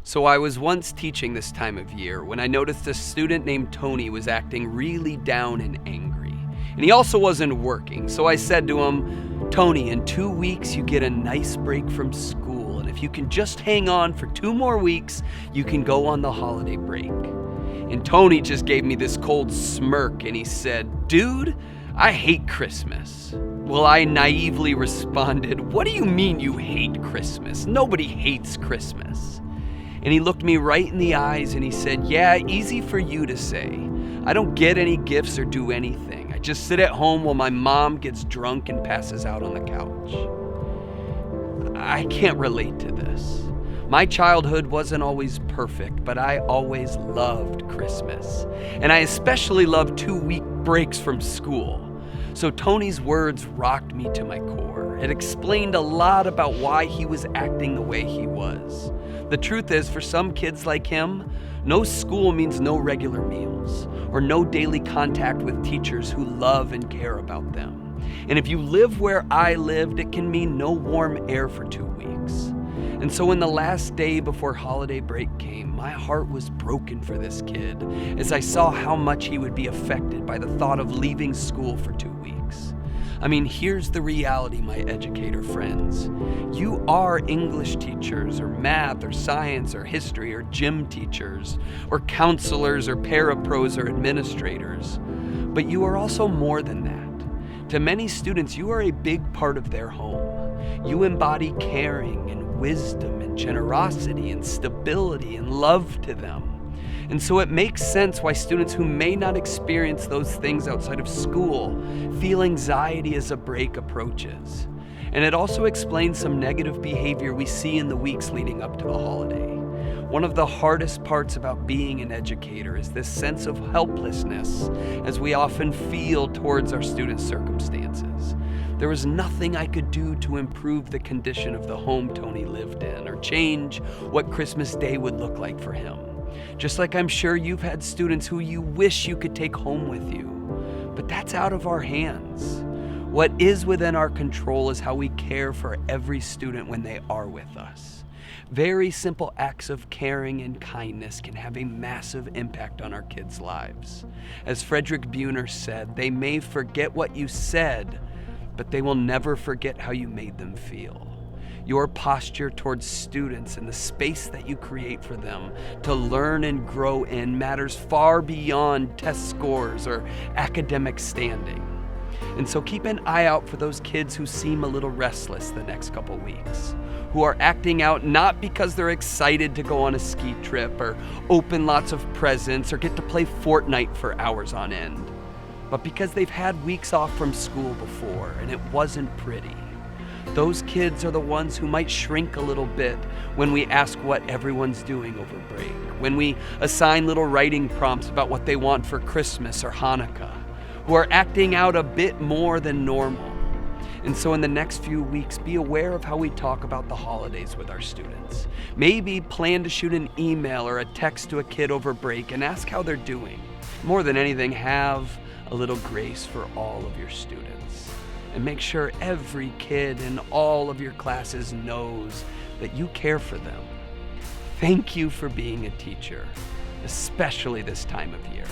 So I was once teaching this time of year when I noticed a student named Tony was acting really down and angry. And he also wasn't working, so I said to him, "Tony, in 2 weeks you get a nice break from school, and if you can just hang on for 2 more weeks, you can go on the holiday break." And Tony just gave me this cold smirk and he said, "Dude, I hate Christmas." Well, I naively responded, "What do you mean you hate Christmas? Nobody hates Christmas." And he looked me right in the eyes and he said, "Yeah, easy for you to say. I don't get any gifts or do anything. I just sit at home while my mom gets drunk and passes out on the couch." I can't relate to this. My childhood wasn't always perfect, but I always loved Christmas. And I especially loved 2-week breaks from school. So Tony's words rocked me to my core. It explained a lot about why he was acting the way he was. The truth is, for some kids like him, no school means no regular meals or no daily contact with teachers who love and care about them. And if you live where I lived, it can mean no warm air for 2 weeks. And so when the last day before holiday break came, my heart was broken for this kid as I saw how much he would be affected by the thought of leaving school for 2 weeks. I mean, here's the reality, my educator friends. You are English teachers or math or science or history or gym teachers or counselors or parapros or administrators. But you are also more than that. To many students, you are a big part of their home. You embody caring and wisdom and generosity and stability and love to them. And so it makes sense why students who may not experience those things outside of school feel anxiety as a break approaches. And it also explains some negative behavior we see in the weeks leading up to the holiday. One of the hardest parts about being an educator is this sense of helplessness as we often feel towards our students' circumstances. There was nothing I could do to improve the condition of the home Tony lived in or change what Christmas Day would look like for him. Just like I'm sure you've had students who you wish you could take home with you. But that's out of our hands. What is within our control is how we care for every student when they are with us. Very simple acts of caring and kindness can have a massive impact on our kids' lives. As Frederick Buehner said, "They may forget what you said, but they will never forget how you made them feel." Your posture towards students and the space that you create for them to learn and grow in matters far beyond test scores or academic standing. And so keep an eye out for those kids who seem a little restless the next couple weeks, who are acting out not because they're excited to go on a ski trip or open lots of presents or get to play Fortnite for hours on end, but because they've had weeks off from school before and it wasn't pretty. Those kids are the ones who might shrink a little bit when we ask what everyone's doing over break, when we assign little writing prompts about what they want for Christmas or Hanukkah, who are acting out a bit more than normal. And so in the next few weeks, be aware of how we talk about the holidays with our students. Maybe plan to shoot an email or a text to a kid over break and ask how they're doing. More than anything, have a little grace for all of your students. And make sure every kid in all of your classes knows that you care for them. Thank you for being a teacher, especially this time of year.